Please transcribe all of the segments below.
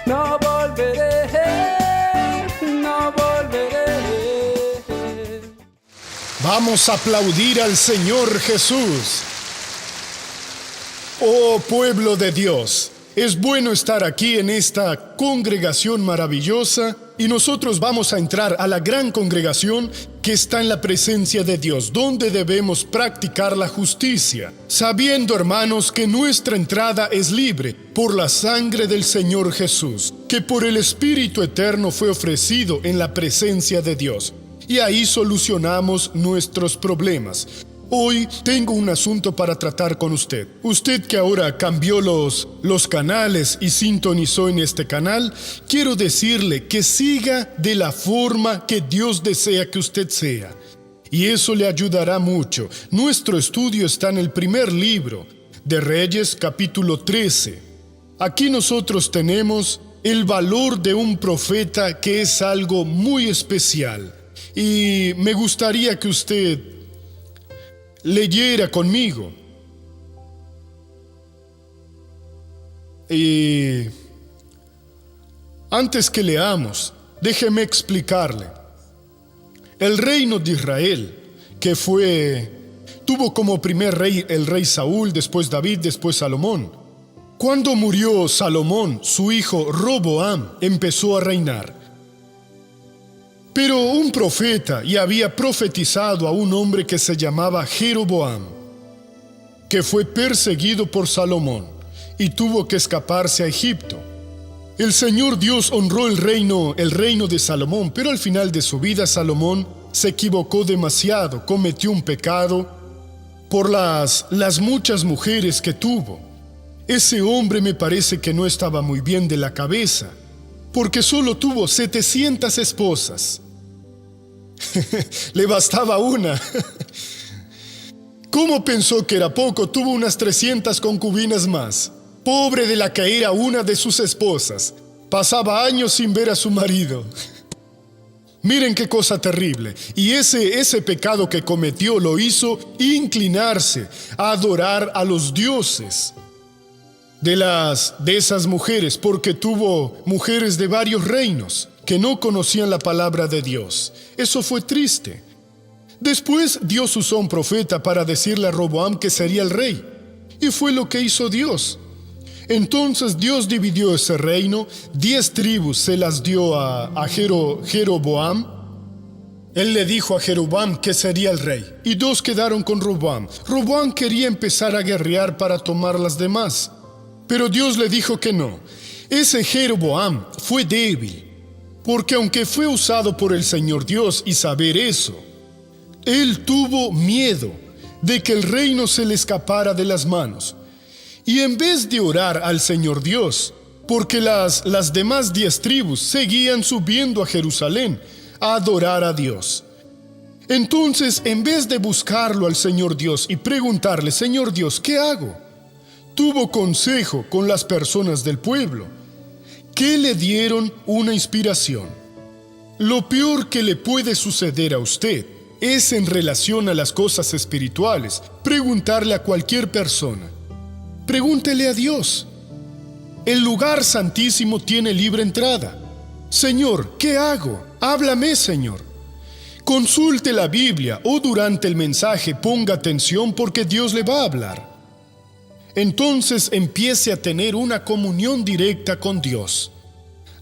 no volveré, no volveré. Vamos a aplaudir al Señor Jesús. Oh pueblo de Dios, es bueno estar aquí en esta congregación maravillosa y nosotros vamos a entrar a la gran congregación que está en la presencia de Dios, donde debemos practicar la justicia, sabiendo, hermanos, que nuestra entrada es libre por la sangre del Señor Jesús, que por el Espíritu Eterno fue ofrecido en la presencia de Dios. Y ahí solucionamos nuestros problemas. Hoy tengo un asunto para tratar con usted. Usted que ahora cambió los canales y sintonizó en este canal, quiero decirle que siga de la forma que Dios desea que usted sea. Y eso le ayudará mucho. Nuestro estudio está en el primer libro de Reyes, capítulo 13. Aquí nosotros tenemos el valor de un profeta, que es algo muy especial. Y me gustaría que usted leyera conmigo. Y antes que leamos, déjeme explicarle. El reino de Israel, que tuvo como primer rey el rey Saúl, después David, después Salomón. Cuando murió Salomón, su hijo Roboam empezó a reinar. Pero un profeta ya había profetizado a un hombre que se llamaba Jeroboam, que fue perseguido por Salomón y tuvo que escaparse a Egipto. El Señor Dios honró el reino de Salomón, pero al final de su vida Salomón se equivocó demasiado, cometió un pecado por las muchas mujeres que tuvo. Ese hombre me parece que no estaba muy bien de la cabeza, porque solo tuvo 700 esposas. Le bastaba una. ¿Cómo pensó que era poco? Tuvo unas 300 concubinas más. Pobre de la que era una de sus esposas. Pasaba años sin ver a su marido. Miren qué cosa terrible. Y ese pecado que cometió lo hizo inclinarse a adorar a los dioses de esas mujeres, porque tuvo mujeres de varios reinos que no conocían la palabra de Dios. Eso fue triste. Después Dios usó un profeta para decirle a Roboam que sería el rey, y fue lo que hizo Dios. Entonces Dios dividió ese reino, 10 tribus se las dio a Jeroboam. Él le dijo a Jeroboam que sería el rey, y 2 quedaron con Roboam. Roboam quería empezar a guerrear para tomar las demás, pero Dios le dijo que no. Ese Jeroboam fue débil, porque aunque fue usado por el Señor Dios y saber eso, él tuvo miedo de que el reino se le escapara de las manos. Y en vez de orar al Señor Dios, porque las demás 10 tribus seguían subiendo a Jerusalén a adorar a Dios. Entonces, en vez de buscarlo al Señor Dios y preguntarle, Señor Dios, ¿qué hago?, tuvo consejo con las personas del pueblo, que le dieron una inspiración. Lo peor que le puede suceder a usted es, en relación a las cosas espirituales, preguntarle a cualquier persona. Pregúntele a Dios. El lugar santísimo tiene libre entrada. Señor, ¿qué hago? Háblame, Señor. Consulte la Biblia o durante el mensaje ponga atención, porque Dios le va a hablar. Entonces empiece a tener una comunión directa con Dios.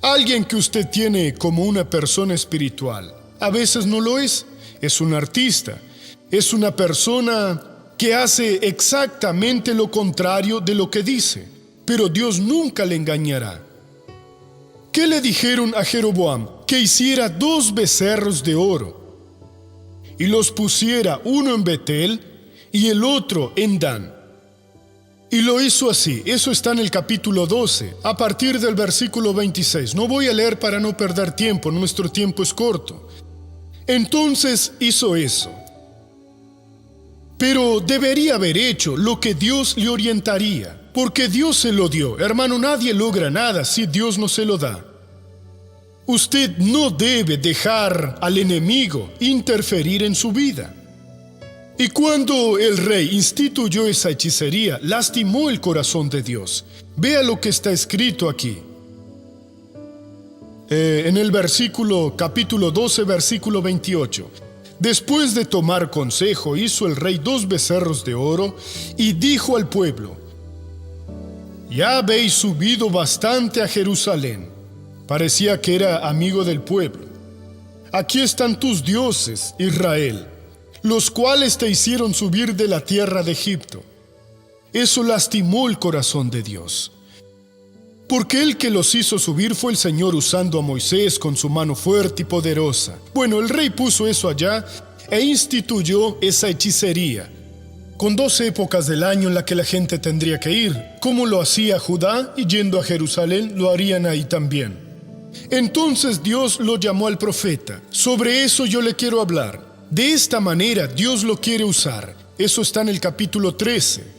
Alguien que usted tiene como una persona espiritual, a veces no lo es un artista, es una persona que hace exactamente lo contrario de lo que dice, pero Dios nunca le engañará. ¿Qué le dijeron a Jeroboam? Que hiciera 2 becerros de oro y los pusiera, uno en Betel y el otro en Dan. Y lo hizo así. Eso está en el capítulo 12, a partir del versículo 26. No voy a leer para no perder tiempo, nuestro tiempo es corto. Entonces hizo eso. Pero debería haber hecho lo que Dios le orientaría, porque Dios se lo dio. Hermano, nadie logra nada si Dios no se lo da. Usted no debe dejar al enemigo interferir en su vida. Y cuando el rey instituyó esa hechicería, lastimó el corazón de Dios. Vea lo que está escrito aquí. en el capítulo 12, versículo 28. Después de tomar consejo, hizo el rey 2 becerros de oro y dijo al pueblo: ya habéis subido bastante a Jerusalén. Parecía que era amigo del pueblo. Aquí están tus dioses, Israel, los cuales te hicieron subir de la tierra de Egipto. Eso lastimó el corazón de Dios, porque el que los hizo subir fue el Señor usando a Moisés con su mano fuerte y poderosa. Bueno, el rey puso eso allá e instituyó esa hechicería, con 2 épocas del año en la que la gente tendría que ir. Como lo hacía Judá y yendo a Jerusalén, lo harían ahí también. Entonces Dios lo llamó al profeta. Sobre eso yo le quiero hablar. De esta manera Dios lo quiere usar. Eso está en el capítulo 13.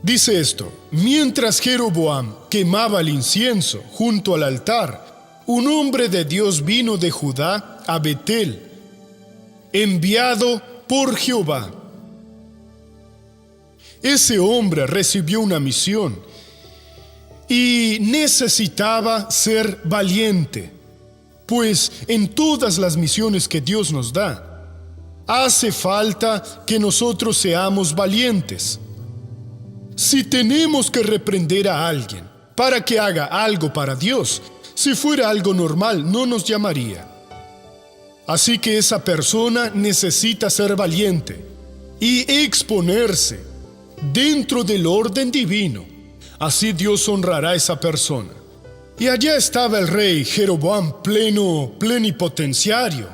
Dice esto: mientras Jeroboam quemaba el incienso junto al altar, un hombre de Dios vino de Judá a Betel, enviado por Jehová. Ese hombre recibió una misión y necesitaba ser valiente, pues en todas las misiones que Dios nos da, hace falta que nosotros seamos valientes. Si tenemos que reprender a alguien para que haga algo para Dios, si fuera algo normal, no nos llamaría. Así que esa persona necesita ser valiente y exponerse dentro del orden divino. Así Dios honrará a esa persona. Y allá estaba el rey Jeroboam plenipotenciario.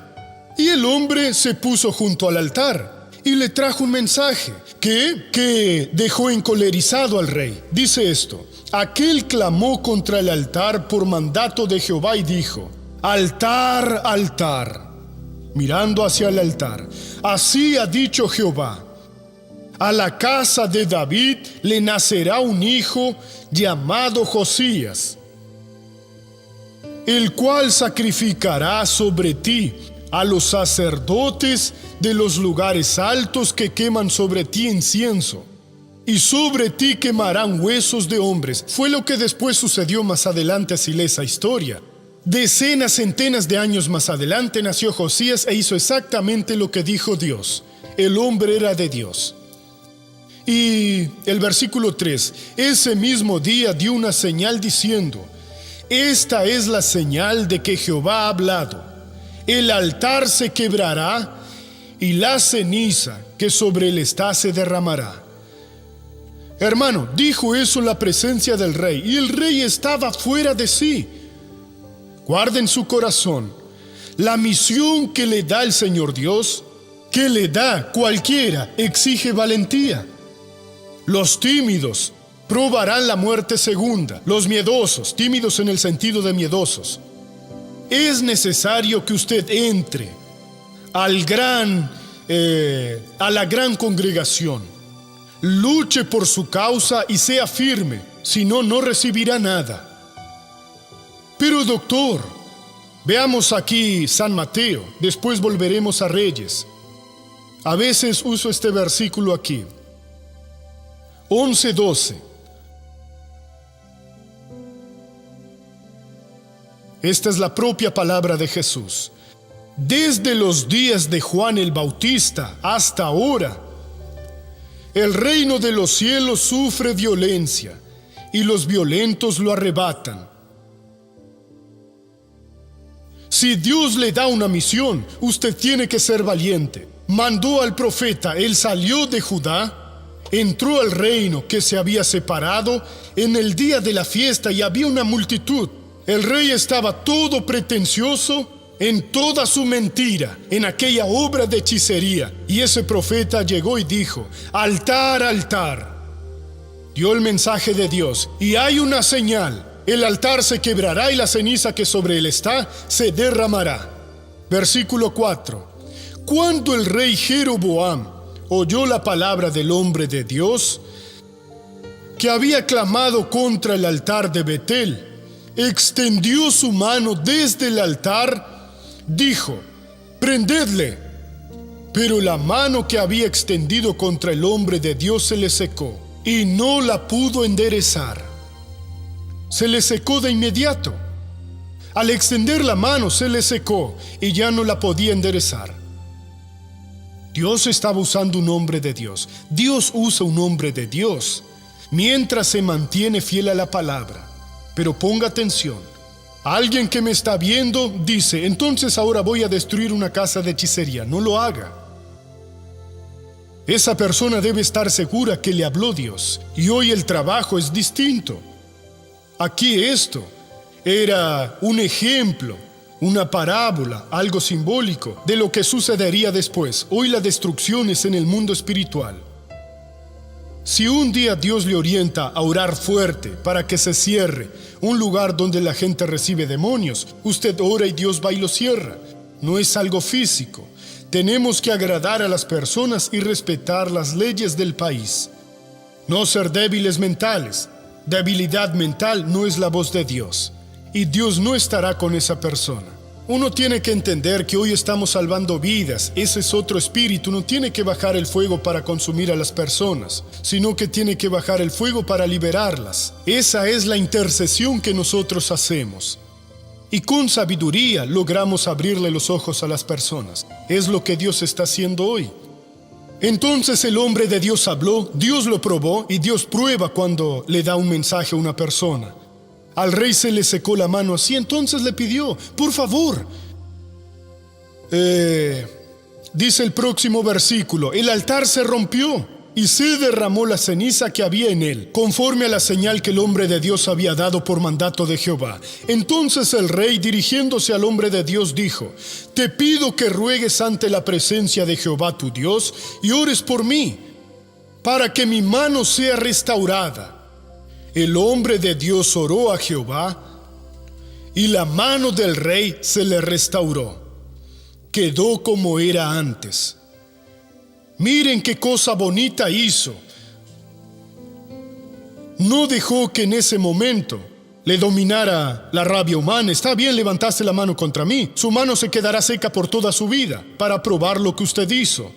Y el hombre se puso junto al altar y le trajo un mensaje que dejó encolerizado al rey. Dice esto: aquel clamó contra el altar por mandato de Jehová y dijo: altar, altar, mirando hacia el altar, así ha dicho Jehová: a la casa de David le nacerá un hijo llamado Josías, el cual sacrificará sobre ti a los sacerdotes de los lugares altos que queman sobre ti incienso, y sobre ti quemarán huesos de hombres. Fue lo que después sucedió más adelante, así lee esa historia. Decenas, centenas de años más adelante nació Josías e hizo exactamente lo que dijo Dios. El hombre era de Dios. Y el versículo 3, ese mismo día dio una señal diciendo: esta es la señal de que Jehová ha hablado. El altar se quebrará y la ceniza que sobre él está se derramará. Hermano, dijo eso en la presencia del rey, y el rey estaba fuera de sí. Guarden su corazón. La misión que le da el Señor Dios, que le da cualquiera, exige valentía. Los tímidos probarán la muerte segunda. Los miedosos, tímidos en el sentido de miedosos. Es necesario que usted entre a la gran congregación. Luche por su causa y sea firme, si no, no recibirá nada. Pero doctor, veamos aquí San Mateo, después volveremos a Reyes. A veces uso este versículo aquí. 11:12. Esta es la propia palabra de Jesús. Desde los días de Juan el Bautista hasta ahora, el reino de los cielos sufre violencia y los violentos lo arrebatan. Si Dios le da una misión, usted tiene que ser valiente. Mandó al profeta, él salió de Judá, entró al reino que se había separado en el día de la fiesta y había una multitud. El rey estaba todo pretencioso en toda su mentira, en aquella obra de hechicería. Y ese profeta llegó y dijo: altar, altar. Dio el mensaje de Dios y hay una señal. El altar se quebrará y la ceniza que sobre él está se derramará. Versículo 4. Cuando el rey Jeroboam oyó la palabra del hombre de Dios, que había clamado contra el altar de Betel, extendió su mano desde el altar, dijo: prendedle. Pero la mano que había extendido contra el hombre de Dios se le secó y no la pudo enderezar. Se le secó de inmediato. Al extender la mano se le secó y ya no la podía enderezar. Dios estaba usando un hombre de Dios. Dios usa un hombre de Dios mientras se mantiene fiel a la palabra. Pero ponga atención. Alguien que me está viendo dice, entonces ahora voy a destruir una casa de hechicería. No lo haga. Esa persona debe estar segura que le habló Dios. Y hoy el trabajo es distinto. Aquí esto era un ejemplo, una parábola, algo simbólico de lo que sucedería después. Hoy la destrucción es en el mundo espiritual. Si un día Dios le orienta a orar fuerte para que se cierre un lugar donde la gente recibe demonios, usted ora y Dios va y lo cierra. No es algo físico. Tenemos que agradar a las personas y respetar las leyes del país. No ser débiles mentales. Debilidad mental no es la voz de Dios. Y Dios no estará con esa persona. Uno tiene que entender que hoy estamos salvando vidas. Ese es otro espíritu. No tiene que bajar el fuego para consumir a las personas, sino que tiene que bajar el fuego para liberarlas. Esa es la intercesión que nosotros hacemos. Y con sabiduría logramos abrirle los ojos a las personas. Es lo que Dios está haciendo hoy. Entonces el hombre de Dios habló, Dios lo probó y Dios prueba cuando le da un mensaje a una persona. Al rey se le secó la mano así, entonces le pidió, por favor. Dice el próximo versículo, el altar se rompió y se derramó la ceniza que había en él, conforme a la señal que el hombre de Dios había dado por mandato de Jehová. Entonces el rey, dirigiéndose al hombre de Dios, dijo, te pido que ruegues ante la presencia de Jehová tu Dios y ores por mí, para que mi mano sea restaurada. El hombre de Dios oró a Jehová y la mano del rey se le restauró. Quedó como era antes. Miren qué cosa bonita hizo. No dejó que en ese momento le dominara la rabia humana. Está bien, levantaste la mano contra mí. Su mano se quedará seca por toda su vida para probar lo que usted hizo.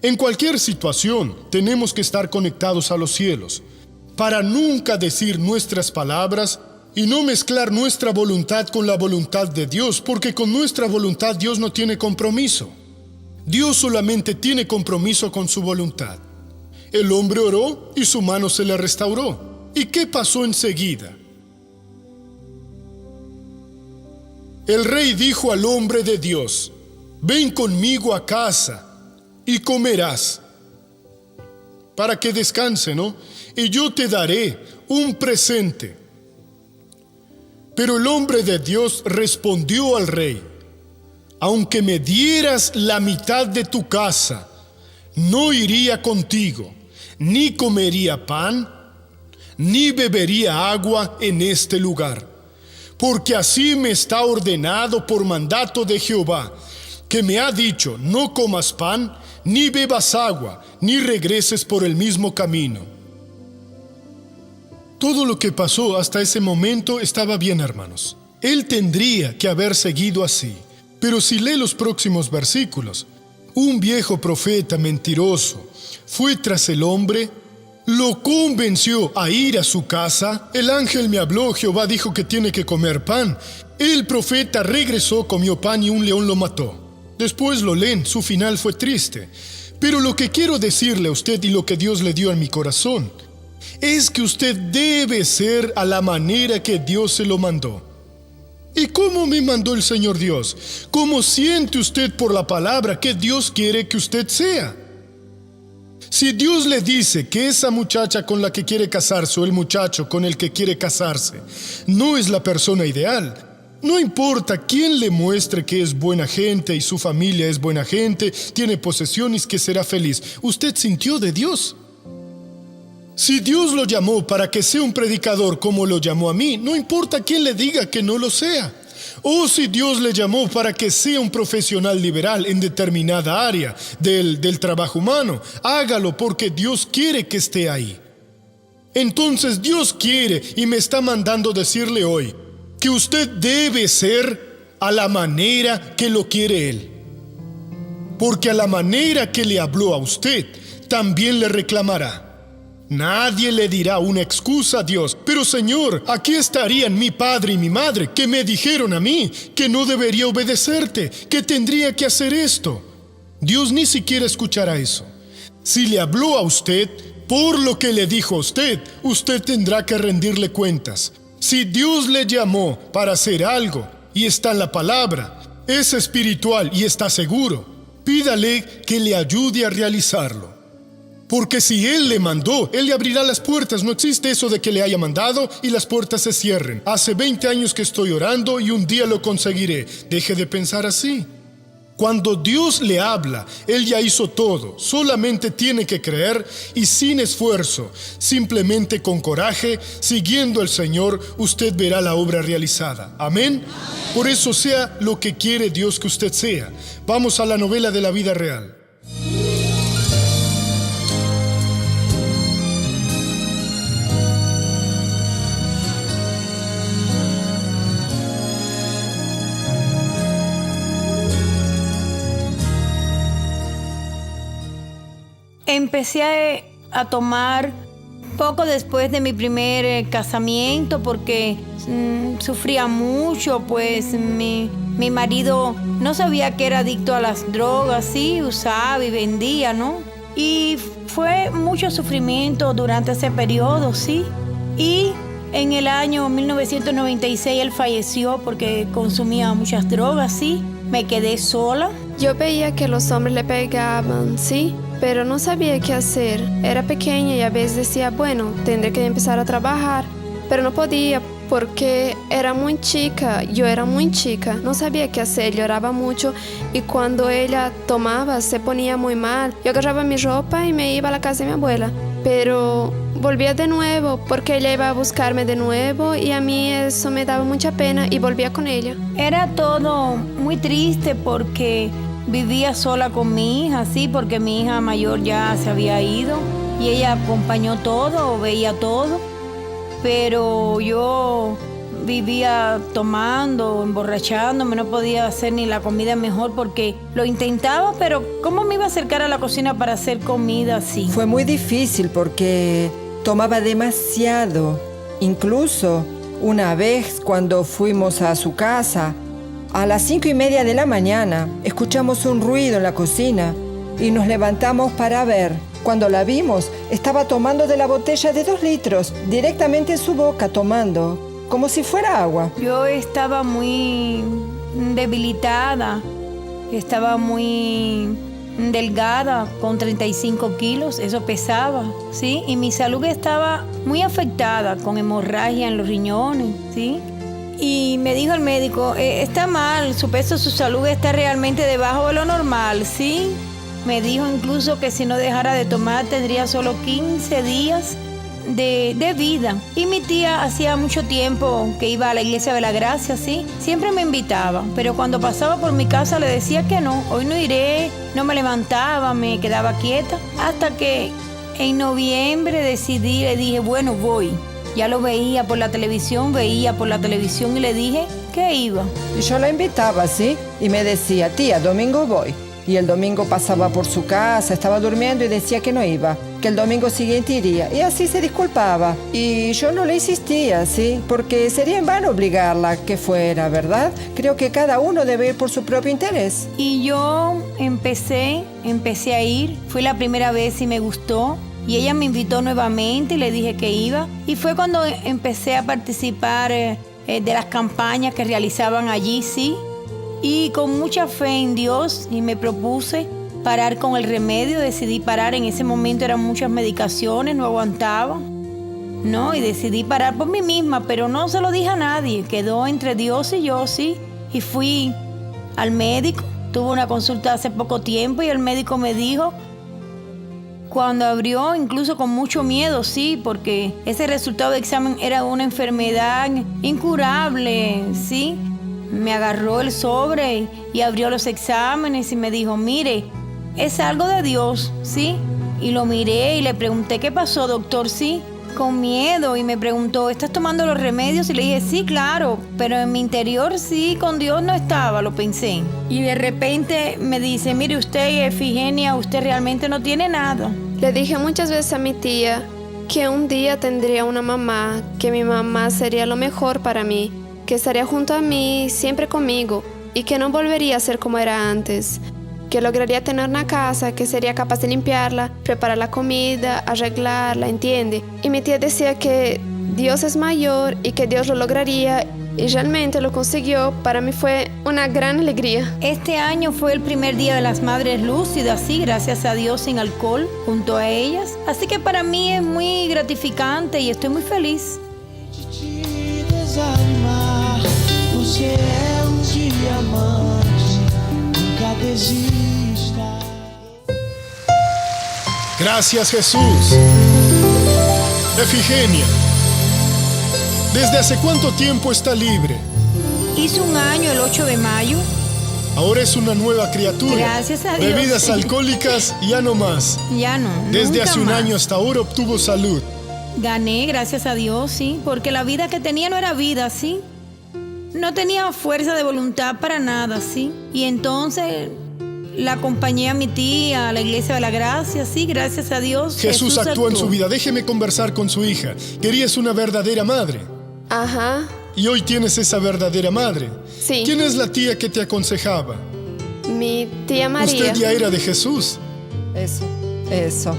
En cualquier situación tenemos que estar conectados a los cielos para nunca decir nuestras palabras y no mezclar nuestra voluntad con la voluntad de Dios, porque con nuestra voluntad Dios no tiene compromiso. Dios solamente tiene compromiso con su voluntad. El hombre oró y su mano se le restauró. ¿Y qué pasó enseguida? El rey dijo al hombre de Dios, ven conmigo a casa y comerás, para que descanse, ¿no? Y yo te daré un presente. Pero el hombre de Dios respondió al rey, aunque me dieras la mitad de tu casa, no iría contigo, ni comería pan, ni bebería agua en este lugar. Porque así me está ordenado por mandato de Jehová, que me ha dicho, no comas pan, ni bebas agua, ni regreses por el mismo camino. Todo lo que pasó hasta ese momento estaba bien, hermanos. Él tendría que haber seguido así. Pero si lee los próximos versículos, un viejo profeta mentiroso fue tras el hombre, lo convenció a ir a su casa. El ángel me habló, Jehová dijo que tiene que comer pan. El profeta regresó, comió pan y un león lo mató. Después lo leen, su final fue triste. Pero lo que quiero decirle a usted y lo que Dios le dio en mi corazón es que usted debe ser a la manera que Dios se lo mandó. ¿Y cómo me mandó el Señor Dios? ¿Cómo siente usted por la palabra que Dios quiere que usted sea? Si Dios le dice que esa muchacha con la que quiere casarse o el muchacho con el que quiere casarse no es la persona ideal, no importa quién le muestre que es buena gente y su familia es buena gente, tiene posesiones, que será feliz, usted sintió de Dios. Si Dios lo llamó para que sea un predicador como lo llamó a mí, no importa quién le diga que no lo sea. O si Dios le llamó para que sea un profesional liberal en determinada área del trabajo humano, hágalo porque Dios quiere que esté ahí. Entonces Dios quiere y me está mandando decirle hoy que usted debe ser a la manera que lo quiere Él. Porque a la manera que le habló a usted, también le reclamará. Nadie le dirá una excusa a Dios. Pero Señor, aquí estarían mi padre y mi madre, que me dijeron a mí que no debería obedecerte, que tendría que hacer esto. Dios ni siquiera escuchará eso. Si le habló a usted, por lo que le dijo a usted, usted tendrá que rendirle cuentas. Si Dios le llamó para hacer algo y está en la palabra, es espiritual y está seguro, pídale que le ayude a realizarlo. Porque si Él le mandó, Él le abrirá las puertas. No existe eso de que le haya mandado y las puertas se cierren. Hace 20 años que estoy orando y un día lo conseguiré. Deje de pensar así. Cuando Dios le habla, Él ya hizo todo. Solamente tiene que creer y sin esfuerzo, simplemente con coraje, siguiendo al Señor, usted verá la obra realizada. Amén. Por eso sea lo que quiere Dios que usted sea. Vamos a la novela de la vida real. Empecé a tomar poco después de mi primer casamiento porque sufría mucho, pues mi marido no sabía que era adicto a las drogas, sí, usaba y vendía, ¿no? Y fue mucho sufrimiento durante ese periodo, sí. Y en el año 1996 él falleció porque consumía muchas drogas, sí. Me quedé sola. Yo veía que los hombres le pegaban, sí, pero no sabía qué hacer. Era pequeña y a veces decía, bueno, tendré que empezar a trabajar, pero no podía porque era muy chica, yo era muy chica, no sabía qué hacer, lloraba mucho y cuando ella tomaba se ponía muy mal. Yo agarraba mi ropa y me iba a la casa de mi abuela, pero volvía de nuevo porque ella iba a buscarme de nuevo y a mí eso me daba mucha pena y volvía con ella. Era todo muy triste porque vivía sola con mi hija, sí, porque mi hija mayor ya se había ido y ella acompañó todo, veía todo, pero yo vivía tomando, emborrachándome, no podía hacer ni la comida mejor porque lo intentaba, pero ¿cómo me iba a acercar a la cocina para hacer comida así? Fue muy difícil porque tomaba demasiado. Incluso una vez cuando fuimos a su casa, a las 5:30 de la mañana, escuchamos un ruido en la cocina y nos levantamos para ver. Cuando la vimos, estaba tomando de la botella de 2 litros, directamente en su boca tomando, como si fuera agua. Yo estaba muy debilitada, estaba muy delgada, con 35 kilos, eso pesaba, ¿sí? Y mi salud estaba muy afectada, con hemorragia en los riñones, ¿sí? Y me dijo el médico, está mal, su peso, su salud está realmente debajo de lo normal, ¿sí? Me dijo incluso que si no dejara de tomar tendría solo 15 días de vida. Y mi tía hacía mucho tiempo que iba a la Iglesia de la Gracia, ¿sí? Siempre me invitaba, pero cuando pasaba por mi casa le decía que no, hoy no iré, no me levantaba, me quedaba quieta. Hasta que en noviembre decidí, le dije, bueno, voy. Ya lo veía por la televisión y le dije que iba. Y yo la invitaba, ¿sí? Y me decía, tía, domingo voy. Y el domingo pasaba por su casa, estaba durmiendo y decía que no iba, que el domingo siguiente iría. Y así se disculpaba. Y yo no le insistía, ¿sí? Porque sería en vano obligarla que fuera, ¿verdad? Creo que cada uno debe ir por su propio interés. Y yo empecé a ir. Fue la primera vez y me gustó. Y ella me invitó nuevamente y le dije que iba. Y fue cuando empecé a participar de las campañas que realizaban allí, sí. Y con mucha fe en Dios y me propuse parar con el remedio. Decidí parar. En ese momento eran muchas medicaciones, no aguantaba, ¿no? Y decidí parar por mí misma, pero no se lo dije a nadie. Quedó entre Dios y yo, sí. Y fui al médico. Tuve una consulta hace poco tiempo y el médico me dijo, cuando abrió, incluso con mucho miedo, sí, porque ese resultado de examen era una enfermedad incurable, sí. Me agarró el sobre y abrió los exámenes y me dijo, mire, es algo de Dios, ¿sí? Y lo miré y le pregunté, ¿qué pasó, doctor? Sí, con miedo. Y me preguntó, ¿estás tomando los remedios? Y le dije, sí, claro, pero en mi interior sí, con Dios no estaba, lo pensé. Y de repente me dice, mire usted, Efigenia, usted realmente no tiene nada. Le dije muchas veces a mi tía que un día tendría una mamá, que mi mamá sería lo mejor para mí, que estaría junto a mí, siempre conmigo, y que no volvería a ser como era antes, que lograría tener una casa, que sería capaz de limpiarla, preparar la comida, arreglarla, ¿entiende? Y mi tía decía que Dios es mayor y que Dios lo lograría, y realmente lo consiguió. Para mí fue una gran alegría. Este año fue el primer día de las madres lúcidas, sí, gracias a Dios, sin alcohol, junto a ellas. Así que para mí es muy gratificante y estoy muy feliz. Te desanimar, você é diamante, nunca desista. Gracias, Jesús. Efigenia, ¿desde hace cuánto tiempo está libre? Hizo un año el 8 de mayo. Ahora es una nueva criatura. Gracias a Dios. Bebidas alcohólicas, ya no más. Ya no. Desde nunca hace un más. año hasta ahora obtuvo salud. Gané, gracias a Dios, sí, porque la vida que tenía no era vida, sí. No tenía fuerza de voluntad para nada, sí. Y entonces la acompañé a mi tía a la Iglesia de la Gracia, sí, gracias a Dios. Jesús actuó en su vida. Déjeme conversar con su hija. Querías una verdadera madre. Ajá, Y hoy tienes esa verdadera madre. sí. ¿Quién es la tía que te aconsejaba? Mi tía María. Usted ya era de Jesús. Eso.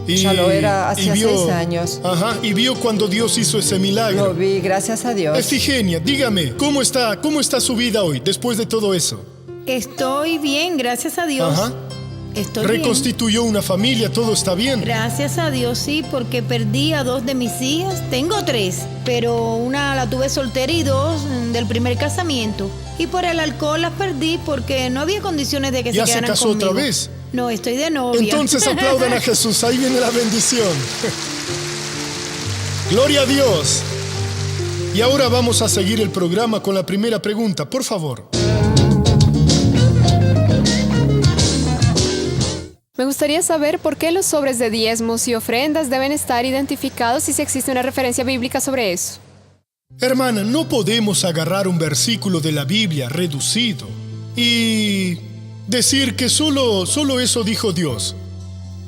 Y, Ya lo era hacía y 6 años. Ajá, y vio cuando Dios hizo ese milagro. Lo vi, gracias a Dios. Efigenia, dígame, ¿cómo está su vida hoy, después de todo eso? Estoy bien, gracias a Dios. Ajá. Estoy bien. Reconstituyó una familia, todo está bien. Gracias a Dios, sí, porque perdí a 2 de mis hijas. Tengo 3, pero una la tuve soltera y 2 del primer casamiento. Y por el alcohol las perdí porque no había condiciones de que ¿Ya se se quedaran casó conmigo. otra vez? No, estoy de novia. Entonces aplaudan a Jesús, ahí viene la bendición. Gloria a Dios. Y ahora vamos a seguir el programa con la primera pregunta, por favor. Me gustaría saber por qué los sobres de diezmos y ofrendas deben estar identificados y si existe una referencia bíblica sobre eso. Hermana, no podemos agarrar un versículo de la Biblia reducido y decir que solo eso dijo Dios.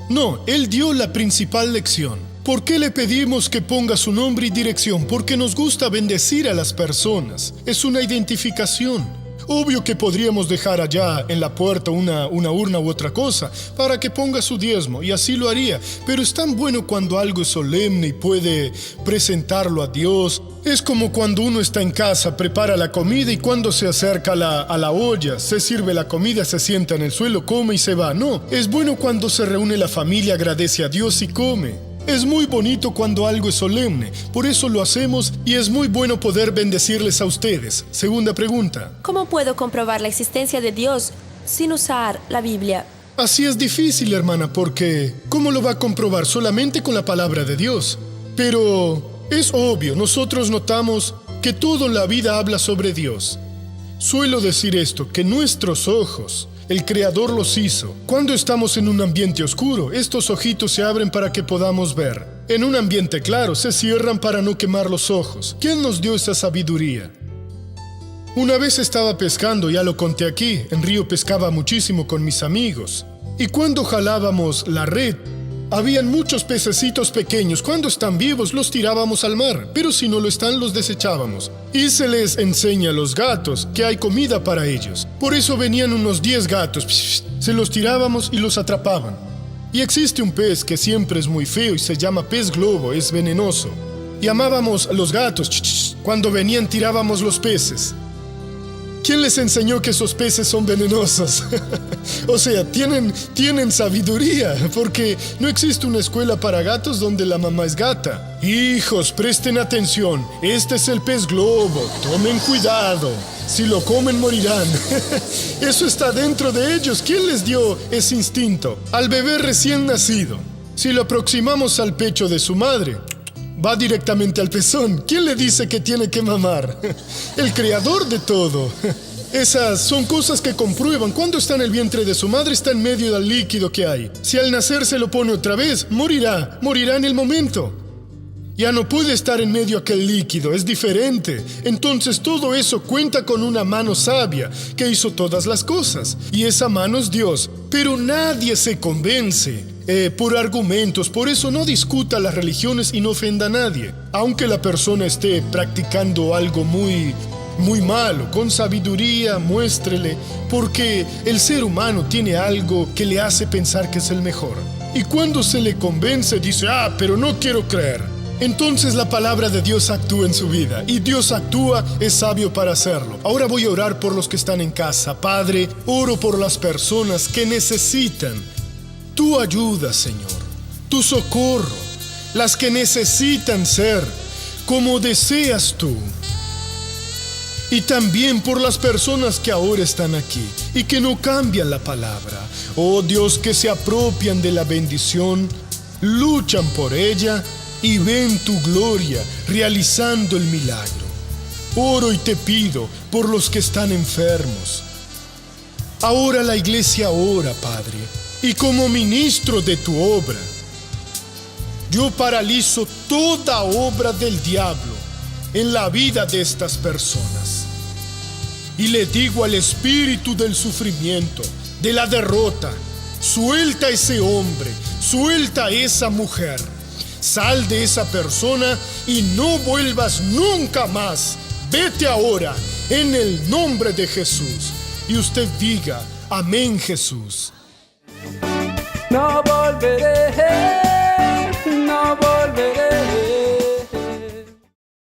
No, Él dio la principal lección. ¿Por qué le pedimos que ponga su nombre y dirección? Porque nos gusta bendecir a las personas. Es una identificación. Obvio que podríamos dejar allá en la puerta una urna u otra cosa para que ponga su diezmo, y así lo haría. Pero es tan bueno cuando algo es solemne y puede presentarlo a Dios. Es como cuando uno está en casa, prepara la comida y cuando se acerca a la olla, se sirve la comida, se sienta en el suelo, come y se va. No, es bueno cuando se reúne la familia, agradece a Dios y come. Es muy bonito cuando algo es solemne, por eso lo hacemos y es muy bueno poder bendecirles a ustedes. Segunda pregunta. ¿Cómo puedo comprobar la existencia de Dios sin usar la Biblia? Así es difícil, hermana, porque ¿cómo lo va a comprobar? Solamente con la palabra de Dios. Pero es obvio, nosotros notamos que todo en la vida habla sobre Dios. Suelo decir esto, que nuestros ojos, el Creador los hizo. Cuando estamos en un ambiente oscuro, estos ojitos se abren para que podamos ver. En un ambiente claro, se cierran para no quemar los ojos. ¿Quién nos dio esa sabiduría? Una vez estaba pescando, ya lo conté aquí, en río pescaba muchísimo con mis amigos. Y cuando jalábamos la red, habían muchos pececitos pequeños. Cuando están vivos los tirábamos al mar, pero si no lo están los desechábamos. Y se les enseña a los gatos que hay comida para ellos. Por eso venían unos 10 gatos, se los tirábamos y los atrapaban. Y existe un pez que siempre es muy feo y se llama pez globo, es venenoso. Y amábamos a los gatos, cuando venían tirábamos los peces. ¿Quién les enseñó que esos peces son venenosos? O sea, tienen sabiduría, porque no existe una escuela para gatos donde la mamá es gata. Hijos, presten atención, este es el pez globo, tomen cuidado, si lo comen morirán. Eso está dentro de ellos, ¿quién les dio ese instinto? Al bebé recién nacido, si lo aproximamos al pecho de su madre, va directamente al pezón. ¿Quién le dice que tiene que mamar? El creador de todo. Esas son cosas que comprueban. Cuando está en el vientre de su madre, está en medio del líquido que hay. Si al nacer se lo pone otra vez, morirá en el momento. Ya no puede estar en medio aquel líquido, es diferente. Entonces todo eso cuenta con una mano sabia que hizo todas las cosas. Y esa mano es Dios. Pero nadie se convence. por argumentos. Por eso no discuta las religiones y no ofenda a nadie. Aunque la persona esté practicando algo muy malo, con sabiduría, muéstrele, porque el ser humano tiene algo que le hace pensar que es el mejor. Y cuando se le convence, dice, pero no quiero creer. Entonces la palabra de Dios actúa en su vida, y Dios actúa, es sabio para hacerlo. Ahora voy a orar por los que están en casa. Padre, oro por las personas que necesitan tu ayuda, Señor, tu socorro, las que necesitan ser como deseas tú. Y también por las personas que ahora están aquí y que no cambian la palabra. Oh Dios, que se apropian de la bendición, luchan por ella y ven tu gloria realizando el milagro. Oro y te pido por los que están enfermos. Ahora la iglesia ora, Padre, y como ministro de tu obra, yo paralizo toda obra del diablo en la vida de estas personas. Y le digo al espíritu del sufrimiento, de la derrota, suelta a ese hombre, suelta a esa mujer, sal de esa persona y no vuelvas nunca más. Vete ahora en el nombre de Jesús. Y usted diga, amén, Jesús. No volveré.